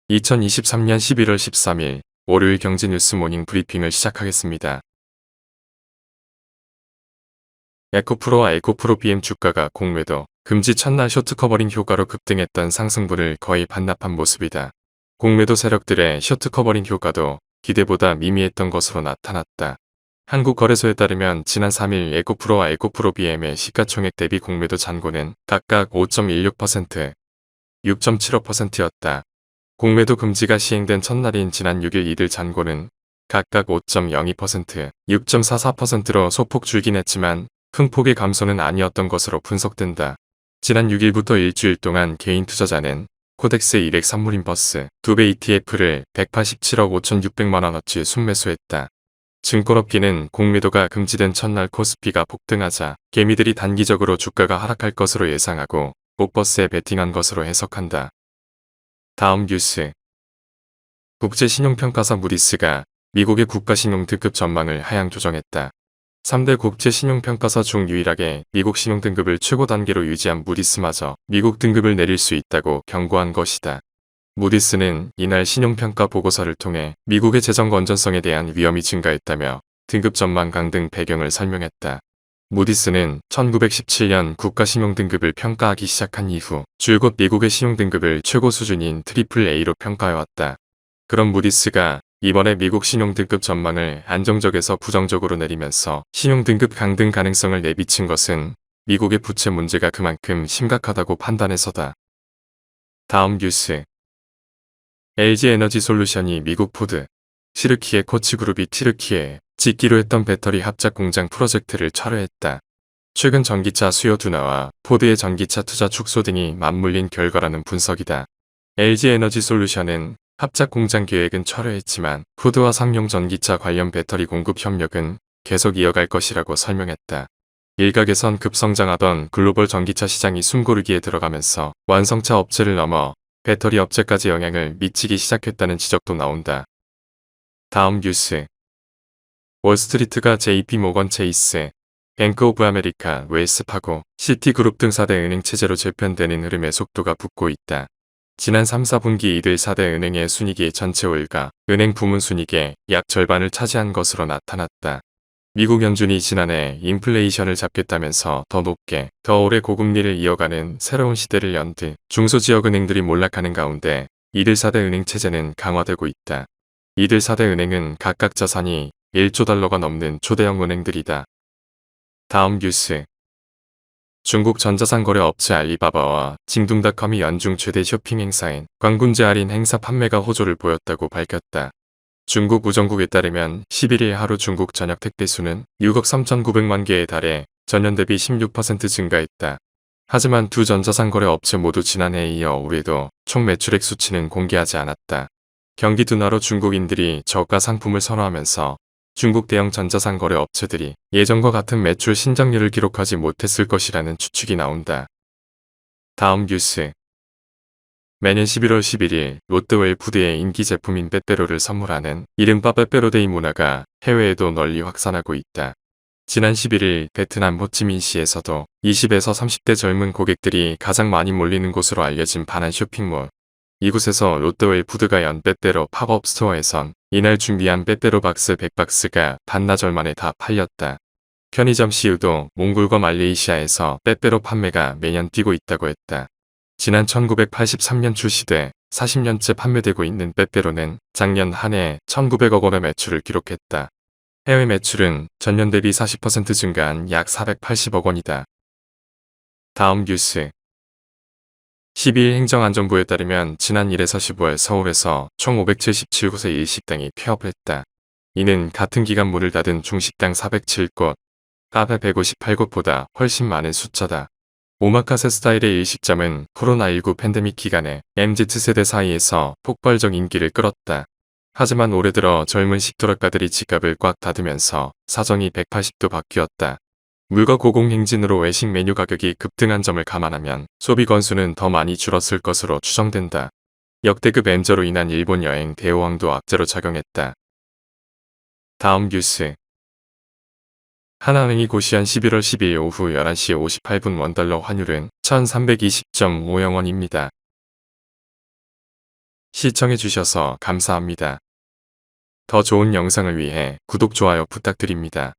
2023년 11월 13일 월요일 경제뉴스 모닝 브리핑을 시작하겠습니다. 에코프로와 에코프로 BM 주가가 공매도 금지 첫날 쇼트 커버링 효과로 급등했던 상승분을 거의 반납한 모습이다. 공매도 세력들의 쇼트 커버링 효과도 기대보다 미미했던 것으로 나타났다. 한국거래소에 따르면 지난 3일 에코프로와 에코프로 BM의 시가총액 대비 공매도 잔고는 각각 5.16%, 6.75%였다. 공매도 금지가 시행된 첫날인 지난 6일 이들 잔고는 각각 5.02%, 6.44%로 소폭 줄긴 했지만 큰 폭의 감소는 아니었던 것으로 분석된다. 지난 6일부터 일주일 동안 개인 투자자는 코덱스 200 선물인버스 2배 ETF를 187억 5,600만원어치 순매수했다. 증권업계는 공매도가 금지된 첫날 코스피가 폭등하자 개미들이 단기적으로 주가가 하락할 것으로 예상하고 복버스에 베팅한 것으로 해석한다. 다음 뉴스. 국제신용평가사 무디스가 미국의 국가신용 등급 전망을 하향 조정했다. 3대 국제신용평가사 중 유일하게 미국 신용등급을 최고 단계로 유지한 무디스마저 미국 등급을 내릴 수 있다고 경고한 것이다. 무디스는 이날 신용평가 보고서를 통해 미국의 재정 건전성에 대한 위험이 증가했다며 등급 전망 강등 배경을 설명했다. 무디스는 1917년 국가신용등급을 평가하기 시작한 이후 줄곧 미국의 신용등급을 최고 수준인 트리플 A로 평가해왔다. 그런 무디스가 이번에 미국 신용등급 전망을 안정적에서 부정적으로 내리면서 신용등급 강등 가능성을 내비친 것은 미국의 부채 문제가 그만큼 심각하다고 판단해서다. 다음 뉴스. LG에너지솔루션이 미국 포드, 시르키의 코치그룹이 티르키에 짓기로 했던 배터리 합작 공장 프로젝트를 철회했다. 최근 전기차 수요 둔화와 포드의 전기차 투자 축소 등이 맞물린 결과라는 분석이다. LG에너지솔루션은 합작 공장 계획은 철회했지만 포드와 상용 전기차 관련 배터리 공급 협력은 계속 이어갈 것이라고 설명했다. 일각에선 급성장하던 글로벌 전기차 시장이 숨고르기에 들어가면서 완성차 업체를 넘어 배터리 업체까지 영향을 미치기 시작했다는 지적도 나온다. 다음 뉴스. 월스트리트가 JP모건 체이스, 뱅크 오브 아메리카, 웰스파고, 시티그룹 등 4대 은행 체제로 재편되는 흐름의 속도가 붙고 있다. 지난 3, 4분기 이들 4대 은행의 순이익이 전체 월가 은행 부문 순이익의 약 절반을 차지한 것으로 나타났다. 미국 연준이 지난해 인플레이션을 잡겠다면서 더 높게, 더 오래 고금리를 이어가는 새로운 시대를 연 듯 중소지역은행들이 몰락하는 가운데 이들 4대 은행 체제는 강화되고 있다. 이들 4대 은행은 각각 자산이 1조 달러가 넘는 초대형 은행들이다. 다음 뉴스. 중국 전자상거래 업체 알리바바와 징둥닷컴이 연중 최대 쇼핑 행사인 광군제 할인 행사 판매가 호조를 보였다고 밝혔다. 중국 우정국에 따르면 11일 하루 중국 전역 택배 수는 6억 3,900만 개에 달해 전년 대비 16% 증가했다. 하지만 두 전자상거래 업체 모두 지난해에 이어 올해도 총 매출액 수치는 공개하지 않았다. 경기 둔화로 중국인들이 저가 상품을 선호하면서 중국 대형 전자상거래 업체들이 예전과 같은 매출 신장률을 기록하지 못했을 것이라는 추측이 나온다. 다음 뉴스. 매년 11월 11일 롯데웰푸드의 인기 제품인 빼빼로를 선물하는 이른바 빼빼로데이 문화가 해외에도 널리 확산하고 있다. 지난 11일 베트남 호치민시에서도 20에서 30대 젊은 고객들이 가장 많이 몰리는 곳으로 알려진 반한 쇼핑몰. 이곳에서 롯데웰푸드가 연 빼빼로 팝업 스토어에선 이날 준비한 빼빼로 박스 100박스가 반나절 만에 다 팔렸다. 편의점 CU도 몽골과 말레이시아에서 빼빼로 판매가 매년 뛰고 있다고 했다. 지난 1983년 출시돼 40년째 판매되고 있는 빼빼로는 작년 한 해 1,900억 원의 매출을 기록했다. 해외 매출은 전년 대비 40% 증가한 약 480억 원이다. 다음 뉴스. 12일 행정안전부에 따르면 지난 1에서 15일 서울에서 총 577곳의 일식당이 폐업을 했다. 이는 같은 기간 문을 닫은 중식당 407곳, 카페 158곳보다 훨씬 많은 숫자다. 오마카세 스타일의 일식점은 코로나19 팬데믹 기간에 MZ세대 사이에서 폭발적 인기를 끌었다. 하지만 올해 들어 젊은 식도락가들이 지갑을 꽉 닫으면서 사정이 180도 바뀌었다. 물가 고공행진으로 외식 메뉴 가격이 급등한 점을 감안하면 소비 건수는 더 많이 줄었을 것으로 추정된다. 역대급 엔저로 인한 일본 여행 대호황도 악재로 작용했다. 다음 뉴스. 하나은행이 고시한 11월 12일 오후 11시 58분 원달러 환율은 1320.50원입니다. 시청해주셔서 감사합니다. 더 좋은 영상을 위해 구독, 좋아요 부탁드립니다.